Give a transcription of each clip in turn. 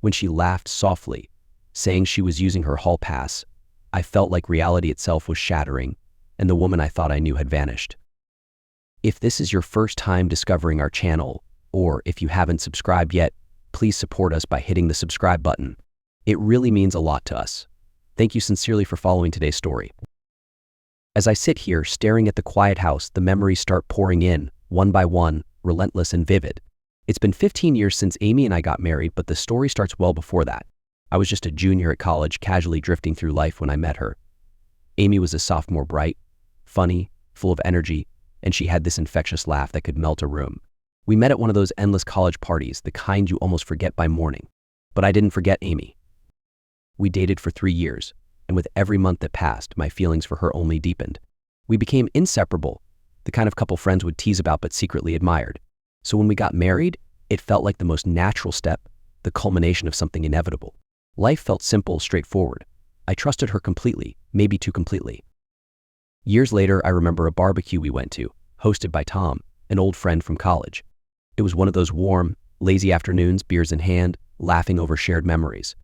When she laughed softly, saying she was using her hall pass, I felt like reality itself was shattering, and the woman I thought I knew had vanished. If this is your first time discovering our channel, or if you haven't subscribed yet, please support us by hitting the subscribe button. It really means a lot to us. Thank you sincerely for following today's story. As I sit here staring at the quiet house, the memories start pouring in, one by one, relentless and vivid. It's been 15 years since Amy and I got married, but the story starts well before that. I was just a junior at college, casually drifting through life when I met her. Amy was a sophomore, bright, funny, full of energy, and she had this infectious laugh that could melt a room. We met at one of those endless college parties, the kind you almost forget by morning. But I didn't forget Amy. We dated for 3 years, and with every month that passed, my feelings for her only deepened. We became inseparable, the kind of couple friends would tease about but secretly admired. So when we got married, it felt like the most natural step, the culmination of something inevitable. Life felt simple, straightforward. I trusted her completely, maybe too completely. Years later, I remember a barbecue we went to, hosted by Tom, an old friend from college. It was one of those warm, lazy afternoons, beers in hand, laughing over shared memories.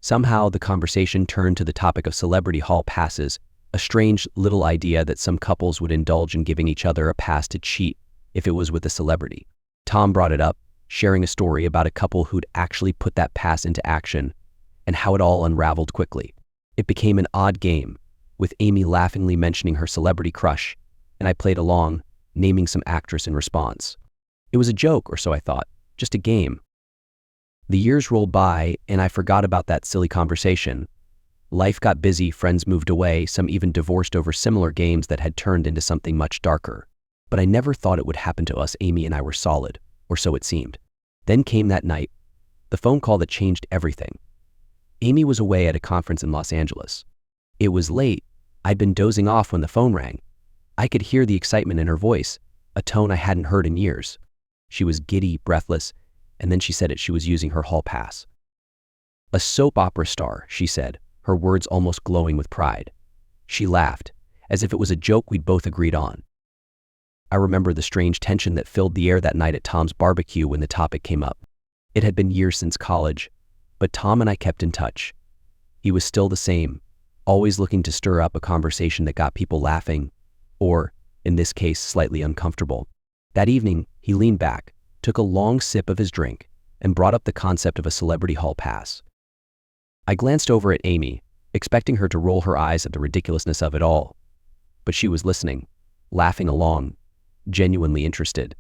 Somehow, the conversation turned to the topic of celebrity hall passes, a strange little idea that some couples would indulge in giving each other a pass to cheat if it was with a celebrity. Tom brought it up, sharing a story about a couple who'd actually put that pass into action and how it all unraveled quickly. It became an odd game, with Amy laughingly mentioning her celebrity crush, and I played along, naming some actress in response. It was a joke, or so I thought, just a game. The years rolled by, and I forgot about that silly conversation. Life got busy, friends moved away, some even divorced over similar games that had turned into something much darker. But I never thought it would happen to us. Amy and I were solid, or so it seemed. Then came that night, the phone call that changed everything. Amy was away at a conference in Los Angeles. It was late. I'd been dozing off when the phone rang. I could hear the excitement in her voice, a tone I hadn't heard in years. She was giddy, breathless, and then she said she was using her hall pass. A soap opera star, she said, her words almost glowing with pride. She laughed, as if it was a joke we'd both agreed on. I remember the strange tension that filled the air that night at Tom's barbecue when the topic came up. It had been years since college, but Tom and I kept in touch. He was still the same, always looking to stir up a conversation that got people laughing, or, in this case, slightly uncomfortable. That evening, he leaned back, took a long sip of his drink, and brought up the concept of a celebrity hall pass. I glanced over at Amy, expecting her to roll her eyes at the ridiculousness of it all. But she was listening, laughing along, genuinely interested.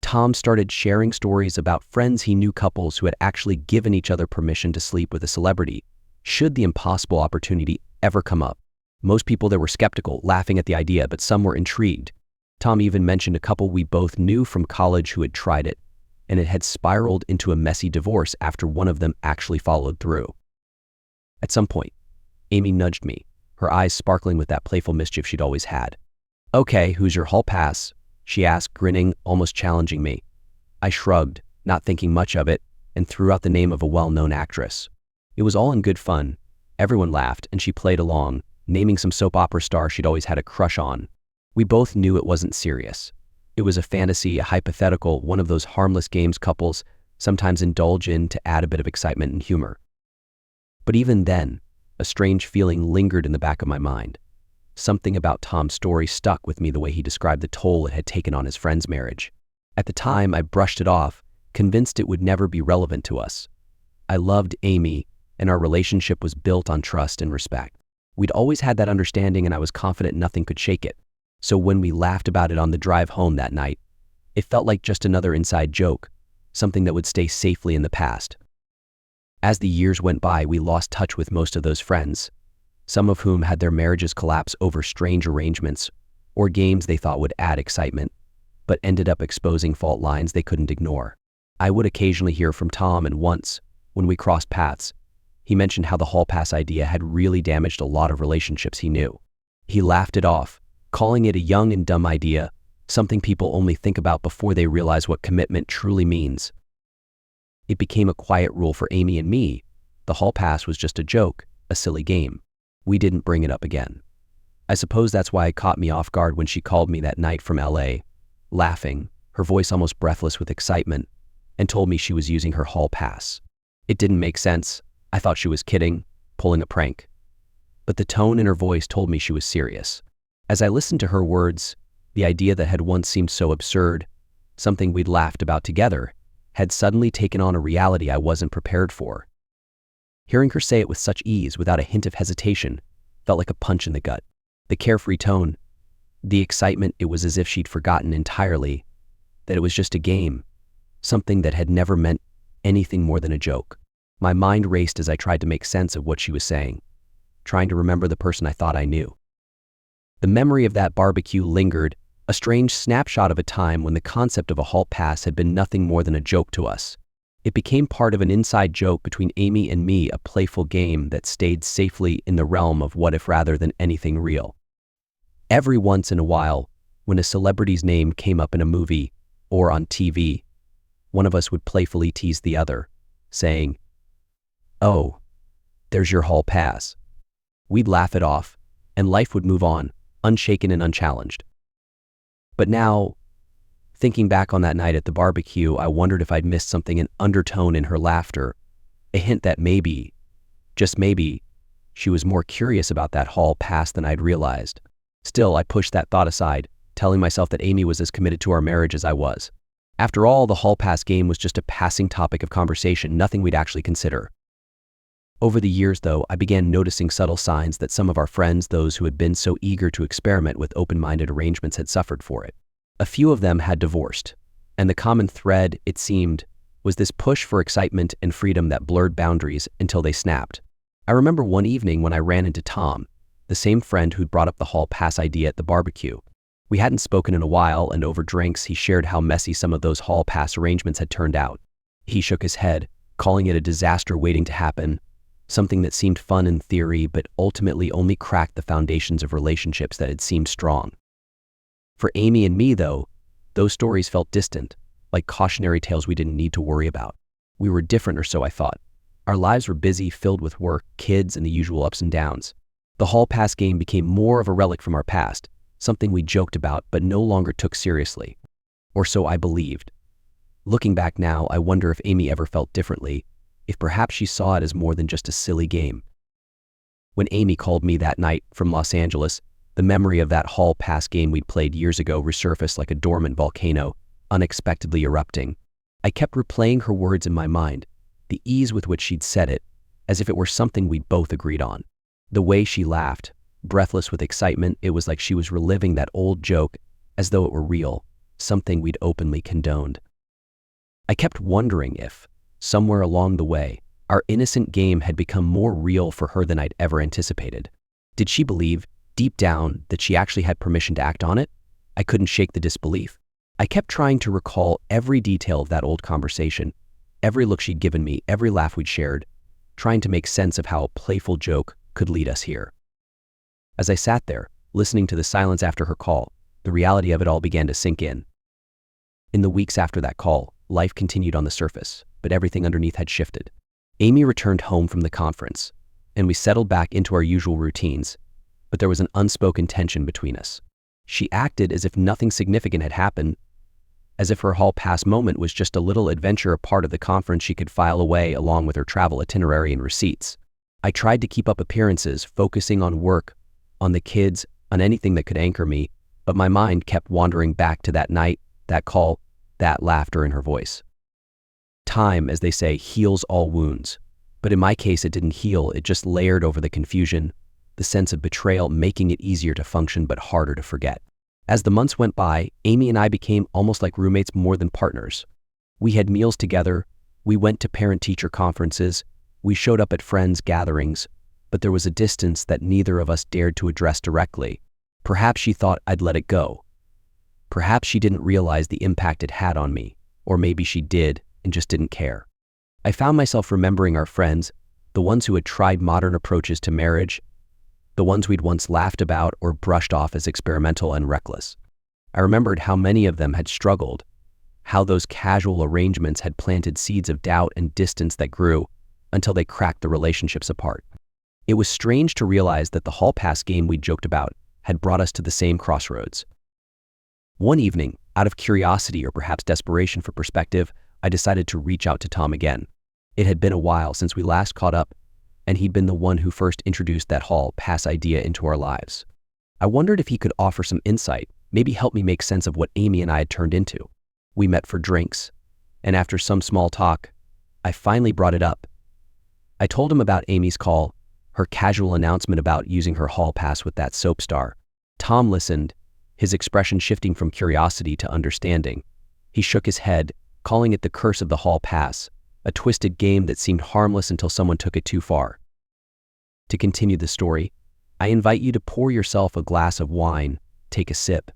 Tom started sharing stories about friends he knew, couples who had actually given each other permission to sleep with a celebrity, should the impossible opportunity ever come up. Most people there were skeptical, laughing at the idea, but some were intrigued. Tom even mentioned a couple we both knew from college who had tried it, and it had spiraled into a messy divorce after one of them actually followed through. At some point, Amy nudged me, her eyes sparkling with that playful mischief she'd always had. "Okay, who's your hall pass?" she asked, grinning, almost challenging me. I shrugged, not thinking much of it, and threw out the name of a well-known actress. It was all in good fun. Everyone laughed, and she played along, naming some soap opera star she'd always had a crush on. We both knew it wasn't serious. It was a fantasy, a hypothetical, one of those harmless games couples sometimes indulge in to add a bit of excitement and humor. But even then, a strange feeling lingered in the back of my mind. Something about Tom's story stuck with me, the way he described the toll it had taken on his friend's marriage. At the time, I brushed it off, convinced it would never be relevant to us. I loved Amy, and our relationship was built on trust and respect. We'd always had that understanding, and I was confident nothing could shake it. So when we laughed about it on the drive home that night, it felt like just another inside joke, something that would stay safely in the past. As the years went by, we lost touch with most of those friends, some of whom had their marriages collapse over strange arrangements or games they thought would add excitement, but ended up exposing fault lines they couldn't ignore. I would occasionally hear from Tom, and once, when we crossed paths, he mentioned how the hall pass idea had really damaged a lot of relationships he knew. He laughed it off, calling it a young and dumb idea, something people only think about before they realize what commitment truly means. It became a quiet rule for Amy and me. The hall pass was just a joke, a silly game. We didn't bring it up again. I suppose that's why it caught me off guard when she called me that night from LA, laughing, her voice almost breathless with excitement, and told me she was using her hall pass. It didn't make sense. I thought she was kidding, pulling a prank. But the tone in her voice told me she was serious. As I listened to her words, the idea that had once seemed so absurd, something we'd laughed about together, had suddenly taken on a reality I wasn't prepared for. Hearing her say it with such ease, without a hint of hesitation, felt like a punch in the gut. The carefree tone, the excitement, it was as if she'd forgotten entirely that it was just a game, something that had never meant anything more than a joke. My mind raced as I tried to make sense of what she was saying, trying to remember the person I thought I knew. The memory of that barbecue lingered, a strange snapshot of a time when the concept of a hall pass had been nothing more than a joke to us. It became part of an inside joke between Amy and me, a playful game that stayed safely in the realm of what if rather than anything real. Every once in a while, when a celebrity's name came up in a movie or on TV, one of us would playfully tease the other, saying, "Oh, there's your hall pass." We'd laugh it off, and life would move on, unshaken and unchallenged. But now, thinking back on that night at the barbecue, I wondered if I'd missed something, an undertone in her laughter, a hint that maybe, just maybe, she was more curious about that hall pass than I'd realized. Still, I pushed that thought aside, telling myself that Amy was as committed to our marriage as I was. After all, the hall pass game was just a passing topic of conversation, nothing we'd actually consider. Over the years, though, I began noticing subtle signs that some of our friends, those who had been so eager to experiment with open-minded arrangements, had suffered for it. A few of them had divorced, and the common thread, it seemed, was this push for excitement and freedom that blurred boundaries until they snapped. I remember one evening when I ran into Tom, the same friend who'd brought up the hall pass idea at the barbecue. We hadn't spoken in a while, and over drinks he shared how messy some of those hall pass arrangements had turned out. He shook his head, calling it a disaster waiting to happen, something that seemed fun in theory but ultimately only cracked the foundations of relationships that had seemed strong. For Amy and me, though, those stories felt distant, like cautionary tales we didn't need to worry about. We were different, or so I thought. Our lives were busy, filled with work, kids, and the usual ups and downs. The hall pass game became more of a relic from our past, something we joked about but no longer took seriously. Or so I believed. Looking back now, I wonder if Amy ever felt differently, if perhaps she saw it as more than just a silly game. When Amy called me that night from Los Angeles, the memory of that hall pass game we'd played years ago resurfaced like a dormant volcano, unexpectedly erupting. I kept replaying her words in my mind, the ease with which she'd said it, as if it were something we'd both agreed on. The way she laughed, breathless with excitement, it was like she was reliving that old joke as though it were real, something we'd openly condoned. I kept wondering if, somewhere along the way, our innocent game had become more real for her than I'd ever anticipated. Did she believe, deep down, that she actually had permission to act on it? I couldn't shake the disbelief. I kept trying to recall every detail of that old conversation, every look she'd given me, every laugh we'd shared, trying to make sense of how a playful joke could lead us here. As I sat there, listening to the silence after her call, the reality of it all began to sink in. In the weeks after that call, life continued on the surface, but everything underneath had shifted. Amy returned home from the conference, and we settled back into our usual routines, but there was an unspoken tension between us. She acted as if nothing significant had happened, as if her hall pass moment was just a little adventure, a part of the conference she could file away along with her travel itinerary and receipts. I tried to keep up appearances, focusing on work, on the kids, on anything that could anchor me, but my mind kept wandering back to that night, that call, that laughter in her voice. Time, as they say, heals all wounds, but in my case it didn't heal, it just layered over the confusion, the sense of betrayal, making it easier to function but harder to forget. As the months went by, Amy and I became almost like roommates more than partners. We had meals together, we went to parent-teacher conferences, we showed up at friends' gatherings, but there was a distance that neither of us dared to address directly. Perhaps she thought I'd let it go. Perhaps she didn't realize the impact it had on me, or maybe she did and just didn't care. I found myself remembering our friends, the ones who had tried modern approaches to marriage, the ones we'd once laughed about or brushed off as experimental and reckless. I remembered how many of them had struggled, how those casual arrangements had planted seeds of doubt and distance that grew until they cracked the relationships apart. It was strange to realize that the hall pass game we'd joked about had brought us to the same crossroads. One evening, out of curiosity or perhaps desperation for perspective, I decided to reach out to Tom again. It had been a while since we last caught up, and he'd been the one who first introduced that hall pass idea into our lives. I wondered if he could offer some insight, maybe help me make sense of what Amy and I had turned into. We met for drinks, and after some small talk, I finally brought it up. I told him about Amy's call, her casual announcement about using her hall pass with that soap star. Tom listened, his expression shifting from curiosity to understanding. He shook his head, calling it the curse of the hall pass, a twisted game that seemed harmless until someone took it too far. To continue the story, I invite you to pour yourself a glass of wine, take a sip,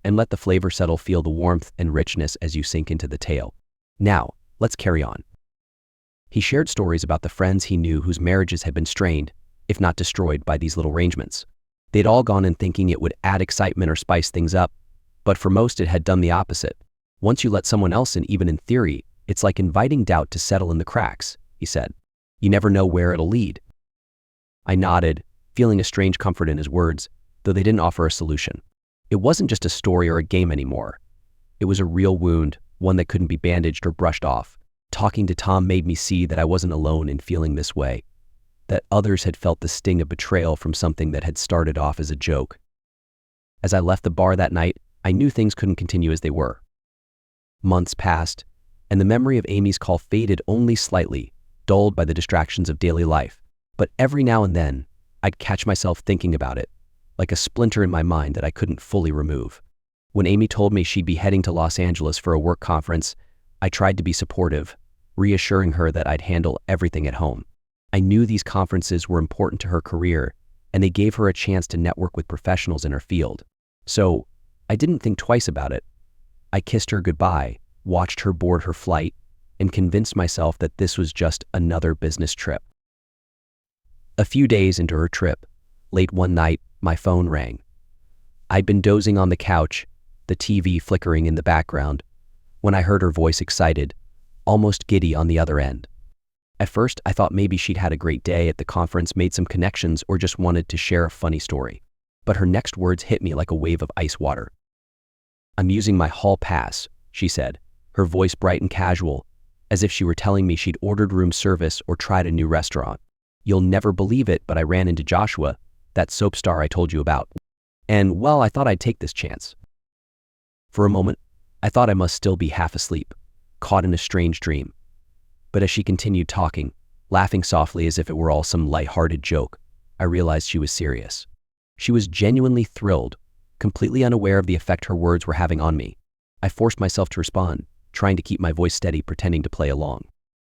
and let the flavor settle. Feel the warmth and richness as you sink into the tale. Now, let's carry on. He shared stories about the friends he knew whose marriages had been strained, if not destroyed, by these little arrangements. They'd all gone in thinking it would add excitement or spice things up, but for most it had done the opposite. Once you let someone else in, even in theory, it's like inviting doubt to settle in the cracks, he said. You never know where it'll lead. I nodded, feeling a strange comfort in his words, though they didn't offer a solution. It wasn't just a story or a game anymore. It was a real wound, one that couldn't be bandaged or brushed off. Talking to Tom made me see that I wasn't alone in feeling this way, that others had felt the sting of betrayal from something that had started off as a joke. As I left the bar that night, I knew things couldn't continue as they were. Months passed, and the memory of Amy's call faded only slightly, dulled by the distractions of daily life. But every now and then, I'd catch myself thinking about it, like a splinter in my mind that I couldn't fully remove. When Amy told me she'd be heading to Los Angeles for a work conference, I tried to be supportive, reassuring her that I'd handle everything at home. I knew these conferences were important to her career, and they gave her a chance to network with professionals in her field. So, I didn't think twice about it. I kissed her goodbye, watched her board her flight, and convinced myself that this was just another business trip. A few days into her trip, late one night, my phone rang. I'd been dozing on the couch, the TV flickering in the background, when I heard her voice, excited, almost giddy, on the other end. At first, I thought maybe she'd had a great day at the conference, made some connections, or just wanted to share a funny story. But her next words hit me like a wave of ice water. "I'm using my hall pass," she said, her voice bright and casual, as if she were telling me she'd ordered room service or tried a new restaurant. "You'll never believe it, but I ran into Joshua, that soap star I told you about. And, well, I thought I'd take this chance." For a moment, I thought I must still be half asleep, caught in a strange dream. But as she continued talking, laughing softly as if it were all some light-hearted joke, I realized she was serious. She was genuinely thrilled, completely unaware of the effect her words were having on me. I forced myself to respond, trying to keep my voice steady, pretending to play along.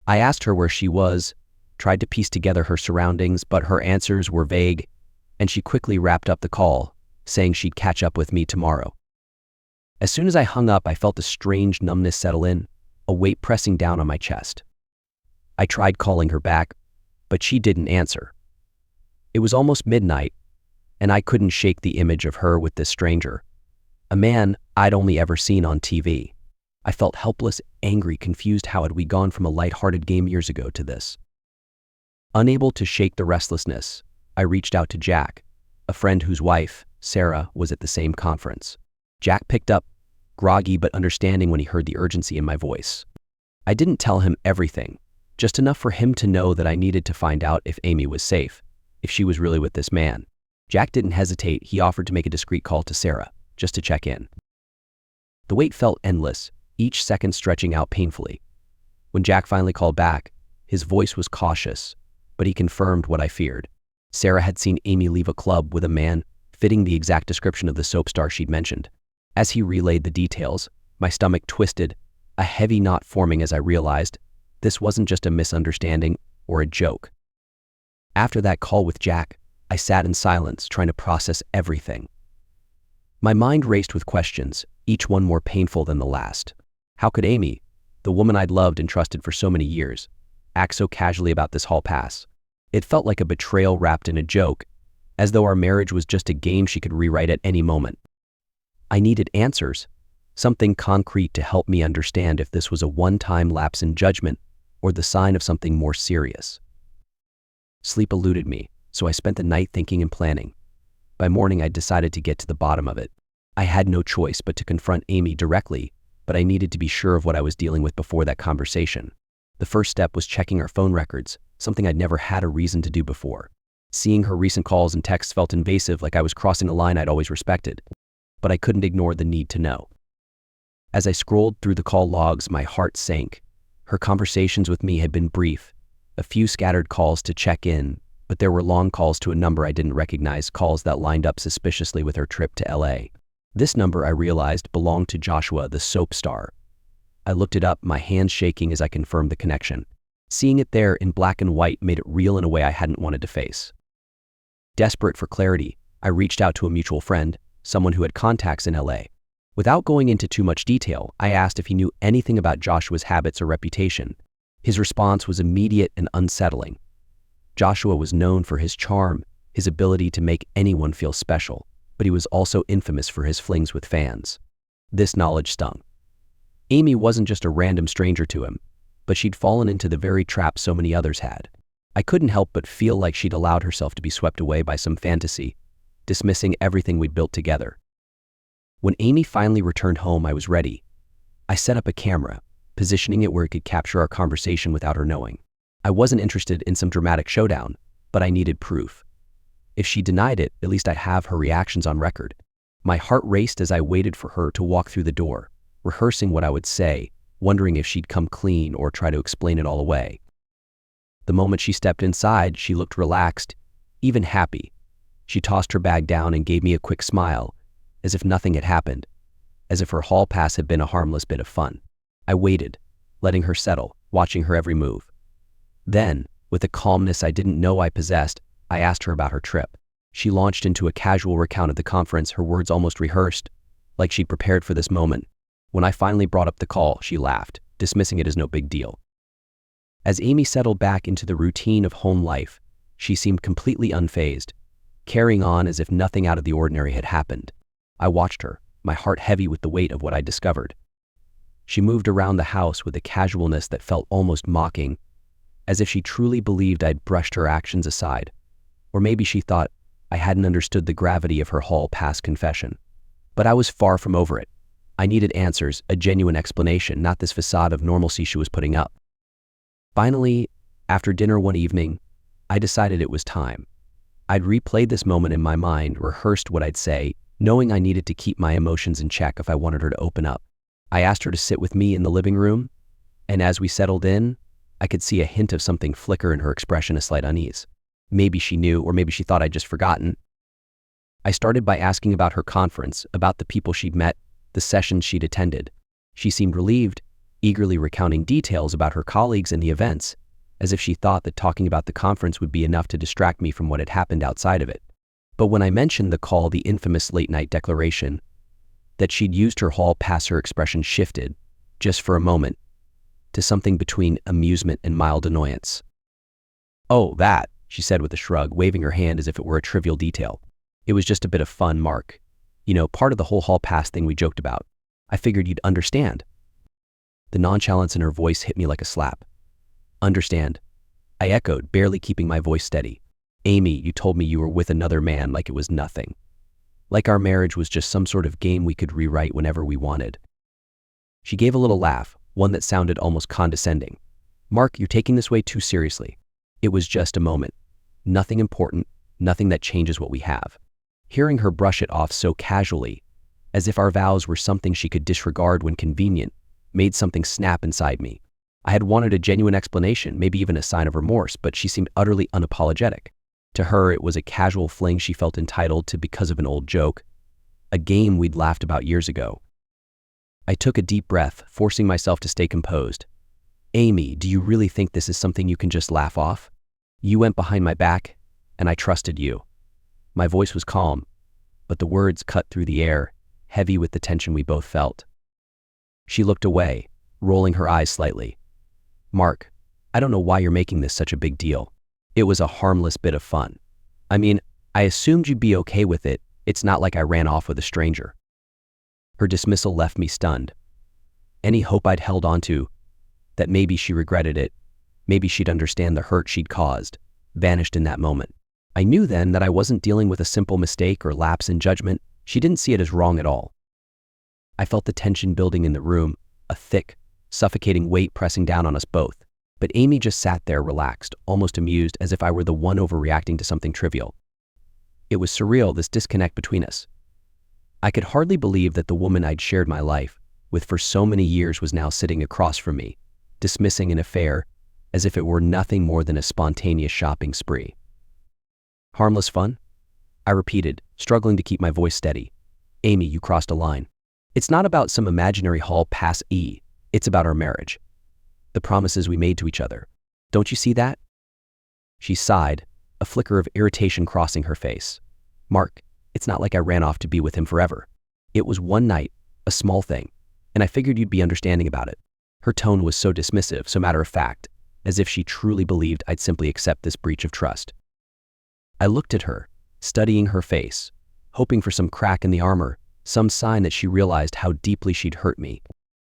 I asked her where she was, tried to piece together her surroundings, but her answers were vague, and she quickly wrapped up the call, saying she'd catch up with me tomorrow. As soon as I hung up, I felt a strange numbness settle in, a weight pressing down on my chest. I tried calling her back, but she didn't answer. It was almost midnight, and I couldn't shake the image of her with this stranger, a man I'd only ever seen on TV. I felt helpless, angry, confused. How had we gone from a light-hearted game years ago to this? Unable to shake the restlessness, I reached out to Jack, a friend whose wife, Sarah, was at the same conference. Jack picked up, groggy but understanding when he heard the urgency in my voice. I didn't tell him everything, just enough for him to know that I needed to find out if Amy was safe, if she was really with this man. Jack didn't hesitate. He offered to make a discreet call to Sarah, just to check in. The wait felt endless, each second stretching out painfully. When Jack finally called back, his voice was cautious, but he confirmed what I feared. Sarah had seen Amy leave a club with a man fitting the exact description of the soap star she'd mentioned. As he relayed the details, my stomach twisted, a heavy knot forming as I realized this wasn't just a misunderstanding or a joke. After that call with Jack, I sat in silence, trying to process everything. My mind raced with questions, each one more painful than the last. How could Amy, the woman I'd loved and trusted for so many years, act so casually about this hall pass? It felt like a betrayal wrapped in a joke, as though our marriage was just a game she could rewrite at any moment. I needed answers, something concrete to help me understand if this was a one-time lapse in judgment or the sign of something more serious. Sleep eluded me, so I spent the night thinking and planning. By morning, I decided to get to the bottom of it. I had no choice but to confront Amy directly, but I needed to be sure of what I was dealing with before that conversation. The first step was checking her phone records, something I'd never had a reason to do before. Seeing her recent calls and texts felt invasive, like I was crossing a line I'd always respected. But I couldn't ignore the need to know. As I scrolled through the call logs, my heart sank. Her conversations with me had been brief, a few scattered calls to check in, but there were long calls to a number I didn't recognize, calls that lined up suspiciously with her trip to LA. This number, I realized, belonged to Joshua, the soap star. I looked it up, my hands shaking as I confirmed the connection. Seeing it there in black and white made it real in a way I hadn't wanted to face. Desperate for clarity, I reached out to a mutual friend, someone who had contacts in LA. Without going into too much detail, I asked if he knew anything about Joshua's habits or reputation. His response was immediate and unsettling. Joshua was known for his charm, his ability to make anyone feel special, but he was also infamous for his flings with fans. This knowledge stung. Amy wasn't just a random stranger to him, but she'd fallen into the very trap so many others had. I couldn't help but feel like she'd allowed herself to be swept away by some fantasy, dismissing everything we'd built together. When Amy finally returned home, I was ready. I set up a camera, positioning it where it could capture our conversation without her knowing. I wasn't interested in some dramatic showdown, but I needed proof. If she denied it, at least I'd have her reactions on record. My heart raced as I waited for her to walk through the door, rehearsing what I would say, wondering if she'd come clean or try to explain it all away. The moment she stepped inside, she looked relaxed, even happy. She tossed her bag down and gave me a quick smile, as if nothing had happened, as if her hall pass had been a harmless bit of fun. I waited, letting her settle, watching her every move. Then, with a calmness I didn't know I possessed, I asked her about her trip. She launched into a casual recount of the conference, her words almost rehearsed, like she'd prepared for this moment. When I finally brought up the call, she laughed, dismissing it as no big deal. As Amy settled back into the routine of home life, she seemed completely unfazed, carrying on as if nothing out of the ordinary had happened. I watched her, my heart heavy with the weight of what I'd discovered. She moved around the house with a casualness that felt almost mocking, as if she truly believed I'd brushed her actions aside. Or maybe she thought I hadn't understood the gravity of her hall pass confession. But I was far from over it. I needed answers, a genuine explanation, not this facade of normalcy she was putting up. Finally, after dinner one evening, I decided it was time. I'd replayed this moment in my mind, rehearsed what I'd say, knowing I needed to keep my emotions in check if I wanted her to open up. I asked her to sit with me in the living room, and as we settled in, I could see a hint of something flicker in her expression, a slight unease. Maybe she knew, or maybe she thought I'd just forgotten. I started by asking about her conference, about the people she'd met, the sessions she'd attended. She seemed relieved, eagerly recounting details about her colleagues and the events, as if she thought that talking about the conference would be enough to distract me from what had happened outside of it. But when I mentioned the call, the infamous late-night declaration, that she'd used her hall pass, her expression shifted, just for a moment, to something between amusement and mild annoyance. "Oh, that," she said with a shrug, waving her hand as if it were a trivial detail. "It was just a bit of fun, Mark. You know, part of the whole hall pass thing we joked about. I figured you'd understand." The nonchalance in her voice hit me like a slap. "Understand?" I echoed, barely keeping my voice steady. "Amy, you told me you were with another man like it was nothing. Like our marriage was just some sort of game we could rewrite whenever we wanted." She gave a little laugh, one that sounded almost condescending. "Mark, you're taking this way too seriously. It was just a moment. Nothing important, nothing that changes what we have." Hearing her brush it off so casually, as if our vows were something she could disregard when convenient, made something snap inside me. I had wanted a genuine explanation, maybe even a sign of remorse, but she seemed utterly unapologetic. To her, it was a casual fling she felt entitled to because of an old joke, a game we'd laughed about years ago. I took a deep breath, forcing myself to stay composed. "Amy, do you really think this is something you can just laugh off? You went behind my back, and I trusted you." My voice was calm, but the words cut through the air, heavy with the tension we both felt. She looked away, rolling her eyes slightly. "Mark, I don't know why you're making this such a big deal. It was a harmless bit of fun. I mean, I assumed you'd be okay with it. It's not like I ran off with a stranger." Her dismissal left me stunned. Any hope I'd held onto, that maybe she regretted it, maybe she'd understand the hurt she'd caused, vanished in that moment. I knew then that I wasn't dealing with a simple mistake or lapse in judgment. She didn't see it as wrong at all. I felt the tension building in the room, a thick, suffocating weight pressing down on us both. But Amy just sat there relaxed, almost amused, as if I were the one overreacting to something trivial. It was surreal, this disconnect between us. I could hardly believe that the woman I'd shared my life with for so many years was now sitting across from me, dismissing an affair as if it were nothing more than a spontaneous shopping spree. Harmless fun? I repeated, struggling to keep my voice steady. Amy, you crossed a line. It's not about some imaginary hall pass E. It's about our marriage. The promises we made to each other. Don't you see that? She sighed, a flicker of irritation crossing her face. Mark, it's not like I ran off to be with him forever. It was one night, a small thing, and I figured you'd be understanding about it. Her tone was so dismissive, so matter-of-fact, as if she truly believed I'd simply accept this breach of trust. I looked at her, studying her face, hoping for some crack in the armor, some sign that she realized how deeply she'd hurt me.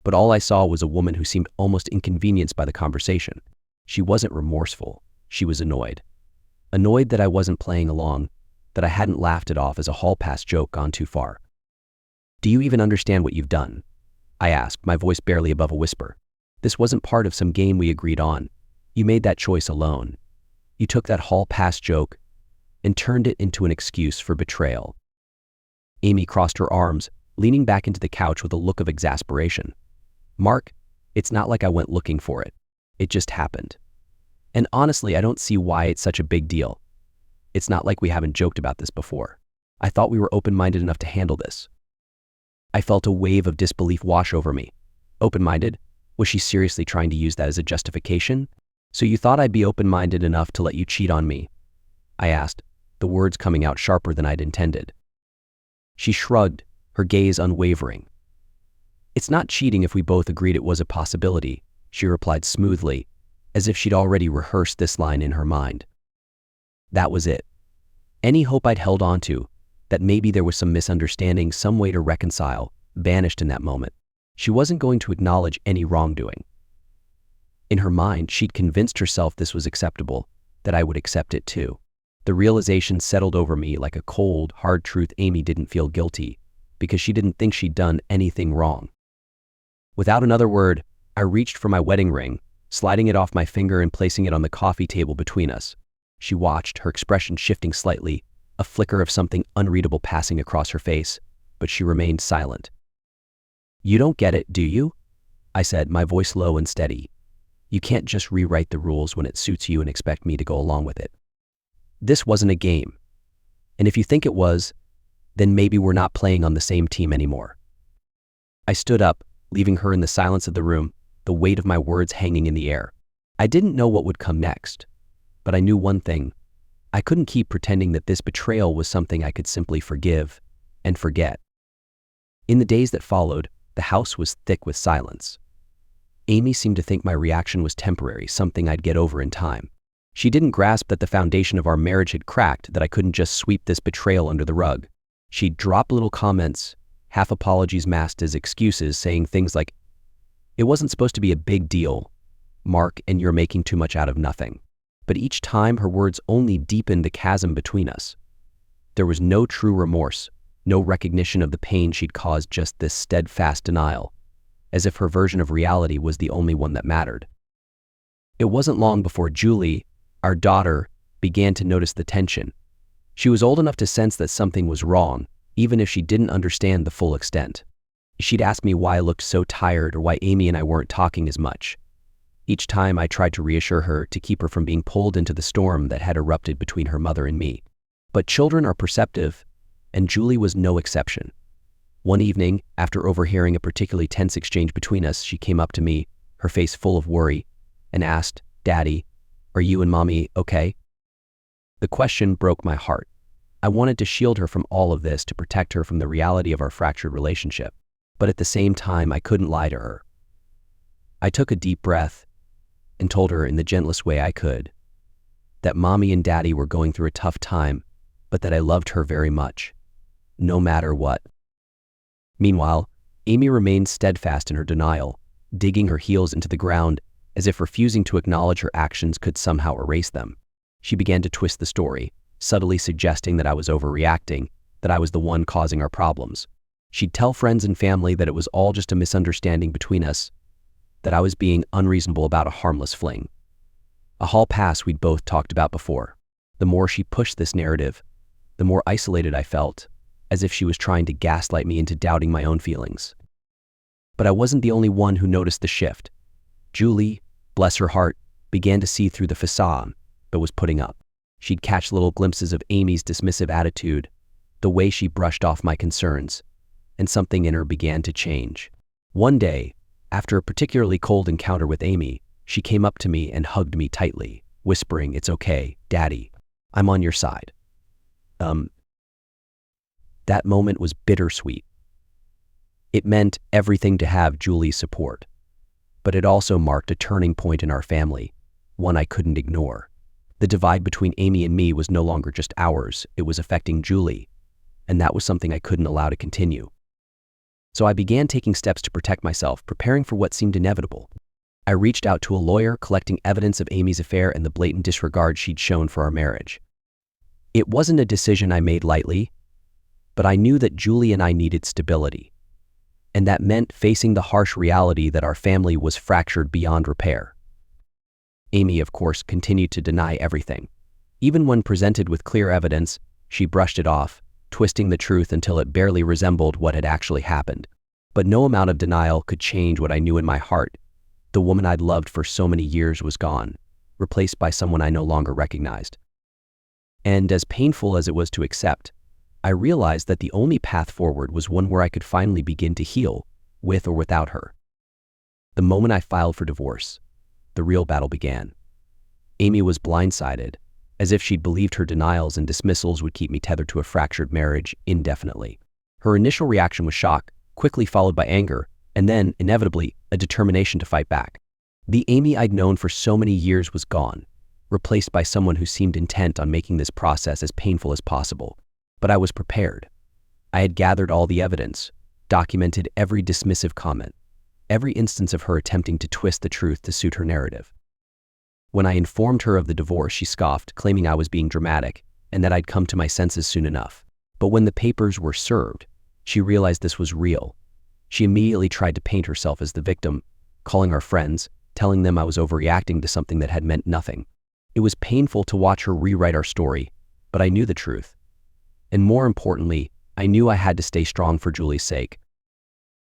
But all I saw was a woman who seemed almost inconvenienced by the conversation. She wasn't remorseful, she was annoyed. Annoyed that I wasn't playing along, that I hadn't laughed it off as a hall-pass joke gone too far. Do you even understand what you've done? I asked, my voice barely above a whisper. This wasn't part of some game we agreed on. You made that choice alone. You took that hall-pass joke and turned it into an excuse for betrayal. Amy crossed her arms, leaning back into the couch with a look of exasperation. Mark, it's not like I went looking for it. It just happened. And honestly, I don't see why it's such a big deal. It's not like we haven't joked about this before. I thought we were open-minded enough to handle this. I felt a wave of disbelief wash over me. Open-minded? Was she seriously trying to use that as a justification? So you thought I'd be open-minded enough to let you cheat on me? I asked, the words coming out sharper than I'd intended. She shrugged, her gaze unwavering. It's not cheating if we both agreed it was a possibility, she replied smoothly, as if she'd already rehearsed this line in her mind. That was it. Any hope I'd held on to, that maybe there was some misunderstanding, some way to reconcile, vanished in that moment. She wasn't going to acknowledge any wrongdoing. In her mind, she'd convinced herself this was acceptable, that I would accept it too. The realization settled over me like a cold, hard truth. Amy didn't feel guilty, because she didn't think she'd done anything wrong. Without another word, I reached for my wedding ring, sliding it off my finger and placing it on the coffee table between us. She watched, her expression shifting slightly, a flicker of something unreadable passing across her face, but she remained silent. You don't get it, do you? I said, my voice low and steady. You can't just rewrite the rules when it suits you and expect me to go along with it. This wasn't a game. And if you think it was, then maybe we're not playing on the same team anymore. I stood up, leaving her in the silence of the room, the weight of my words hanging in the air. I didn't know what would come next, but I knew one thing. I couldn't keep pretending that this betrayal was something I could simply forgive and forget. In the days that followed, the house was thick with silence. Amy seemed to think my reaction was temporary, something I'd get over in time. She didn't grasp that the foundation of our marriage had cracked, that I couldn't just sweep this betrayal under the rug. She'd drop little comments, half apologies masked as excuses, saying things like, "It wasn't supposed to be a big deal, Mark, and you're making too much out of nothing." But each time her words only deepened the chasm between us. There was no true remorse, no recognition of the pain she'd caused, just this steadfast denial, as if her version of reality was the only one that mattered. It wasn't long before Julie, our daughter, began to notice the tension. She was old enough to sense that something was wrong, even if she didn't understand the full extent. She'd ask me why I looked so tired or why Amy and I weren't talking as much. Each time I tried to reassure her, to keep her from being pulled into the storm that had erupted between her mother and me. But children are perceptive, and Julie was no exception. One evening, after overhearing a particularly tense exchange between us, she came up to me, her face full of worry, and asked, "Daddy, are you and Mommy okay?" The question broke my heart. I wanted to shield her from all of this, to protect her from the reality of our fractured relationship. But at the same time, I couldn't lie to her. I took a deep breath and told her in the gentlest way I could that Mommy and Daddy were going through a tough time, but that I loved her very much, no matter what. Meanwhile, Amy remained steadfast in her denial, digging her heels into the ground as if refusing to acknowledge her actions could somehow erase them. She began to twist the story, subtly suggesting that I was overreacting, that I was the one causing our problems. She'd tell friends and family that it was all just a misunderstanding between us, that I was being unreasonable about a harmless fling. A hall pass we'd both talked about before. The more she pushed this narrative, the more isolated I felt, as if she was trying to gaslight me into doubting my own feelings. But I wasn't the only one who noticed the shift. Julie, bless her heart, began to see through the facade, but was putting up. She'd catch little glimpses of Amy's dismissive attitude, the way she brushed off my concerns, and something in her began to change. One day, after a particularly cold encounter with Amy, she came up to me and hugged me tightly, whispering, "It's okay, Daddy. I'm on your side." That moment was bittersweet. It meant everything to have Julie's support, but it also marked a turning point in our family, one I couldn't ignore. The divide between Amy and me was no longer just ours, it was affecting Julie, and that was something I couldn't allow to continue. So I began taking steps to protect myself, preparing for what seemed inevitable. I reached out to a lawyer, collecting evidence of Amy's affair and the blatant disregard she'd shown for our marriage. It wasn't a decision I made lightly, but I knew that Julie and I needed stability, and that meant facing the harsh reality that our family was fractured beyond repair. Amy, of course, continued to deny everything. Even when presented with clear evidence, she brushed it off, twisting the truth until it barely resembled what had actually happened. But no amount of denial could change what I knew in my heart. The woman I'd loved for so many years was gone, replaced by someone I no longer recognized. And as painful as it was to accept, I realized that the only path forward was one where I could finally begin to heal, with or without her. The moment I filed for divorce, the real battle began. Amy was blindsided, as if she'd believed her denials and dismissals would keep me tethered to a fractured marriage indefinitely. Her initial reaction was shock, quickly followed by anger, and then, inevitably, a determination to fight back. The Amy I'd known for so many years was gone, replaced by someone who seemed intent on making this process as painful as possible. But I was prepared. I had gathered all the evidence, documented every dismissive comment, every instance of her attempting to twist the truth to suit her narrative. When I informed her of the divorce, she scoffed, claiming I was being dramatic and that I'd come to my senses soon enough. But when the papers were served, she realized this was real. She immediately tried to paint herself as the victim, calling our friends, telling them I was overreacting to something that had meant nothing. It was painful to watch her rewrite our story, but I knew the truth. And more importantly, I knew I had to stay strong for Julie's sake.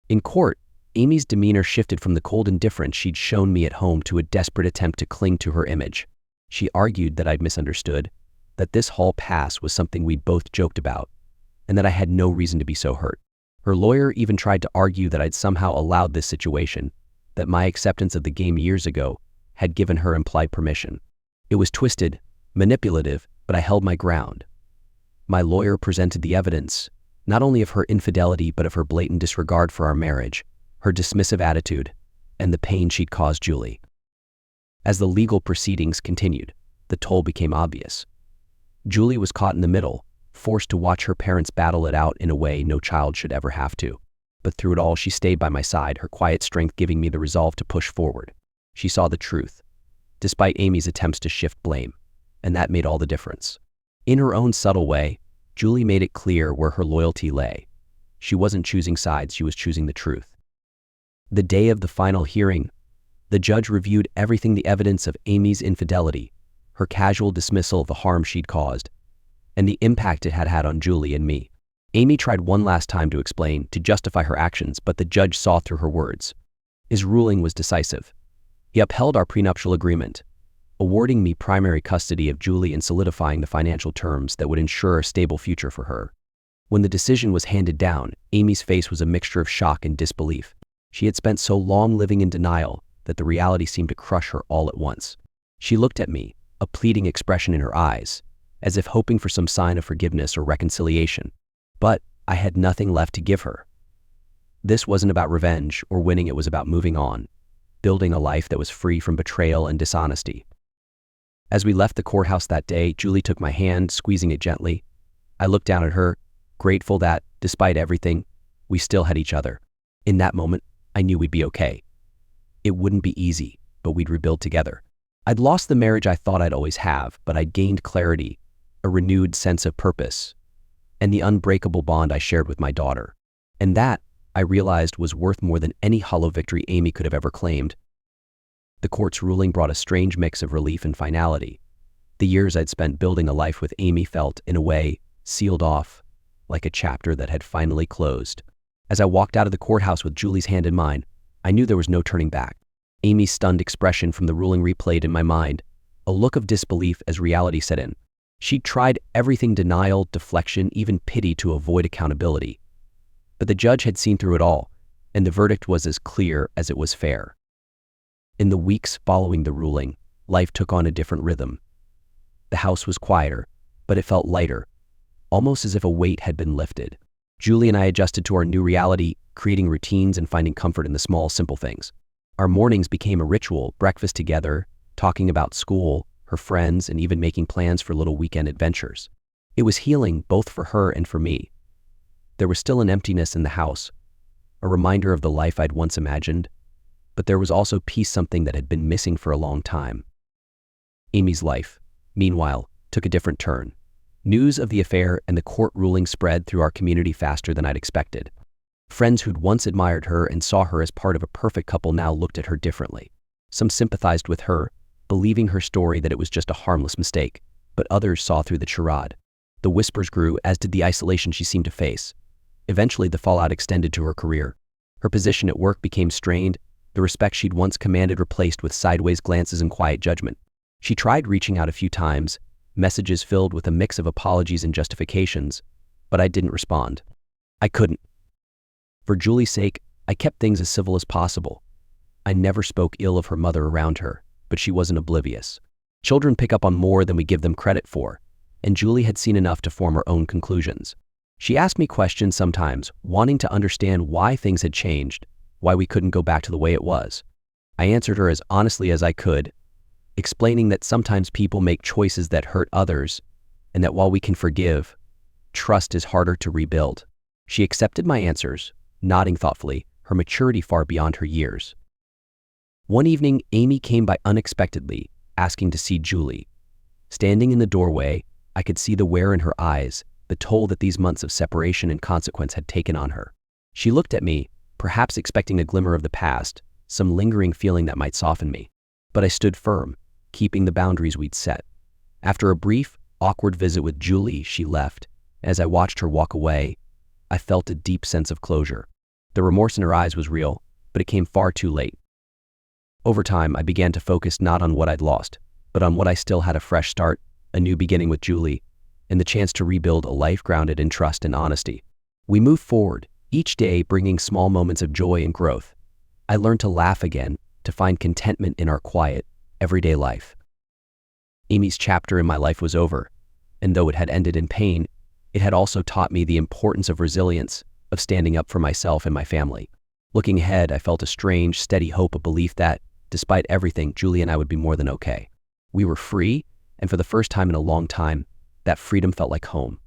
In court, Amy's demeanor shifted from the cold indifference she'd shown me at home to a desperate attempt to cling to her image. She argued that I'd misunderstood, that this hall pass was something we'd both joked about, and that I had no reason to be so hurt. Her lawyer even tried to argue that I'd somehow allowed this situation, that my acceptance of the game years ago had given her implied permission. It was twisted, manipulative, but I held my ground. My lawyer presented the evidence, not only of her infidelity but of her blatant disregard for our marriage, her dismissive attitude, and the pain she'd caused Julie. As the legal proceedings continued, the toll became obvious. Julie was caught in the middle, forced to watch her parents battle it out in a way no child should ever have to. But through it all, she stayed by my side, her quiet strength giving me the resolve to push forward. She saw the truth, despite Amy's attempts to shift blame, and that made all the difference. In her own subtle way, Julie made it clear where her loyalty lay. She wasn't choosing sides, she was choosing the truth. The day of the final hearing, the judge reviewed everything: the evidence of Amy's infidelity, her casual dismissal of the harm she'd caused, and the impact it had had on Julie and me. Amy tried one last time to explain, to justify her actions, but the judge saw through her words. His ruling was decisive. He upheld our prenuptial agreement, awarding me primary custody of Julie and solidifying the financial terms that would ensure a stable future for her. When the decision was handed down, Amy's face was a mixture of shock and disbelief. She had spent so long living in denial that the reality seemed to crush her all at once. She looked at me, a pleading expression in her eyes, as if hoping for some sign of forgiveness or reconciliation. But I had nothing left to give her. This wasn't about revenge or winning, it was about moving on, building a life that was free from betrayal and dishonesty. As we left the courthouse that day, Julie took my hand, squeezing it gently. I looked down at her, grateful that, despite everything, we still had each other. In that moment, I knew we'd be okay. It wouldn't be easy, but we'd rebuild together. I'd lost the marriage I thought I'd always have, but I'd gained clarity, a renewed sense of purpose, and the unbreakable bond I shared with my daughter. And that, I realized was worth more than any hollow victory Amy could have ever claimed. The court's ruling brought a strange mix of relief and finality. The years I'd spent building a life with Amy felt, in a way, sealed off, like a chapter that had finally closed. As I walked out of the courthouse with Julie's hand in mine, I knew there was no turning back. Amy's stunned expression from the ruling replayed in my mind, a look of disbelief as reality set in. She'd tried everything: denial, deflection, even pity, to avoid accountability. But the judge had seen through it all, and the verdict was as clear as it was fair. In the weeks following the ruling, life took on a different rhythm. The house was quieter, but it felt lighter, almost as if a weight had been lifted. Julie and I adjusted to our new reality, creating routines and finding comfort in the small, simple things. Our mornings became a ritual: breakfast together, talking about school, her friends, and even making plans for little weekend adventures. It was healing, both for her and for me. There was still an emptiness in the house, a reminder of the life I'd once imagined, but there was also peace, something that had been missing for a long time. Amy's life, meanwhile, took a different turn. News of the affair and the court ruling spread through our community faster than I'd expected. Friends who'd once admired her and saw her as part of a perfect couple now looked at her differently. Some sympathized with her, believing her story that it was just a harmless mistake, but others saw through the charade. The whispers grew, as did the isolation she seemed to face. Eventually, the fallout extended to her career. Her position at work became strained, the respect she'd once commanded replaced with sideways glances and quiet judgment. She tried reaching out a few times, messages filled with a mix of apologies and justifications, but I didn't respond. I couldn't. For Julie's sake, I kept things as civil as possible. I never spoke ill of her mother around her, but she wasn't oblivious. Children pick up on more than we give them credit for, and Julie had seen enough to form her own conclusions. She asked me questions sometimes, wanting to understand why things had changed, why we couldn't go back to the way it was. I answered her as honestly as I could, explaining that sometimes people make choices that hurt others, and that while we can forgive, trust is harder to rebuild. She accepted my answers, nodding thoughtfully, her maturity far beyond her years. One evening, Amy came by unexpectedly, asking to see Julie. Standing in the doorway, I could see the wear in her eyes, the toll that these months of separation and consequence had taken on her. She looked at me, perhaps expecting a glimmer of the past, some lingering feeling that might soften me. But I stood firm, keeping the boundaries we'd set. After a brief, awkward visit with Julie, she left. As I watched her walk away, I felt a deep sense of closure. The remorse in her eyes was real, but it came far too late. Over time, I began to focus not on what I'd lost, but on what I still had: a fresh start, a new beginning with Julie, and the chance to rebuild a life grounded in trust and honesty. We moved forward, each day bringing small moments of joy and growth. I learned to laugh again, to find contentment in our quiet, everyday life. Amy's chapter in my life was over, and though it had ended in pain, it had also taught me the importance of resilience, of standing up for myself and my family. Looking ahead, I felt a strange, steady hope, a belief that, despite everything, Julie and I would be more than okay. We were free, and for the first time in a long time, that freedom felt like home.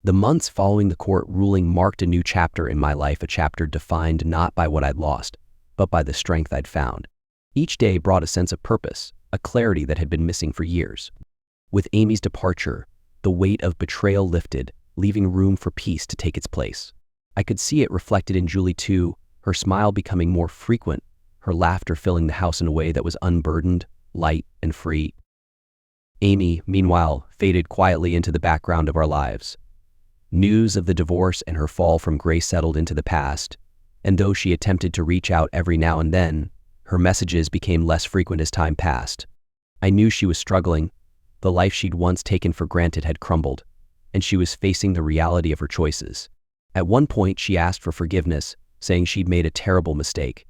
The months following the court ruling marked a new chapter in my life, a chapter defined not by what I'd lost, but by the strength I'd found. Each day brought a sense of purpose, a clarity that had been missing for years. With Amy's departure, the weight of betrayal lifted, leaving room for peace to take its place. I could see it reflected in Julie too, her smile becoming more frequent, her laughter filling the house in a way that was unburdened, light, and free. Amy, meanwhile, faded quietly into the background of our lives. News of the divorce and her fall from grace settled into the past, and though she attempted to reach out every now and then, her messages became less frequent as time passed. I knew she was struggling. The life she'd once taken for granted had crumbled, and she was facing the reality of her choices. At one point, she asked for forgiveness, saying she'd made a terrible mistake.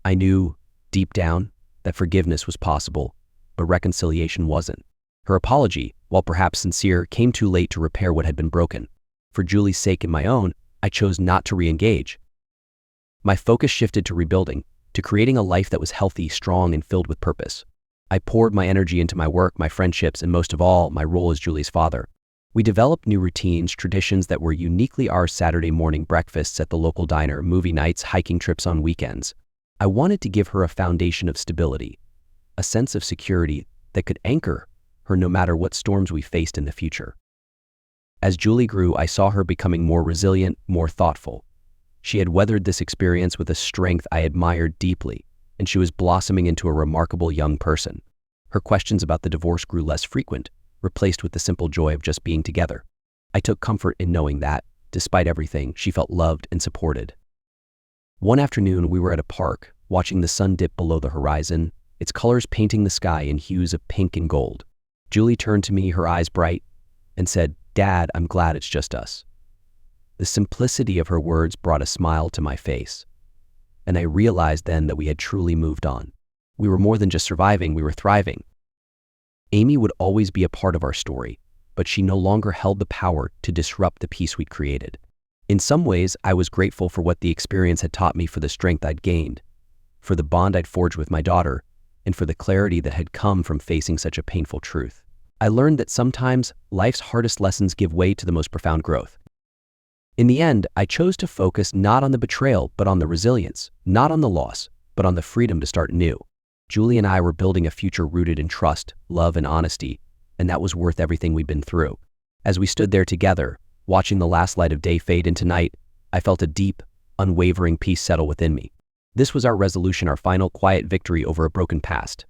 I knew, deep down, that forgiveness was possible, but reconciliation wasn't. Her apology, while perhaps sincere, came too late to repair what had been broken. For Julie's sake and my own, I chose not to re-engage. My focus shifted to rebuilding, to creating a life that was healthy, strong, and filled with purpose. I poured my energy into my work, my friendships, and most of all, my role as Julie's father. We developed new routines, traditions that were uniquely ours: Saturday morning breakfasts at the local diner, movie nights, hiking trips on weekends. I wanted to give her a foundation of stability, a sense of security that could anchor her no matter what storms we faced in the future. As Julie grew, I saw her becoming more resilient, more thoughtful. She had weathered this experience with a strength I admired deeply, and she was blossoming into a remarkable young person. Her questions about the divorce grew less frequent, replaced with the simple joy of just being together. I took comfort in knowing that, despite everything, she felt loved and supported. One afternoon, we were at a park, watching the sun dip below the horizon, its colors painting the sky in hues of pink and gold. Julie turned to me, her eyes bright, and said, "Dad, I'm glad it's just us." The simplicity of her words brought a smile to my face, and I realized then that we had truly moved on. We were more than just surviving, we were thriving. Amy would always be a part of our story, but she no longer held the power to disrupt the peace we'd created. In some ways, I was grateful for what the experience had taught me, for the strength I'd gained, for the bond I'd forged with my daughter, and for the clarity that had come from facing such a painful truth. I learned that sometimes life's hardest lessons give way to the most profound growth. In the end, I chose to focus not on the betrayal, but on the resilience, not on the loss, but on the freedom to start anew. Julie and I were building a future rooted in trust, love, and honesty, and that was worth everything we'd been through. As we stood there together, watching the last light of day fade into night, I felt a deep, unwavering peace settle within me. This was our resolution, our final quiet victory over a broken past.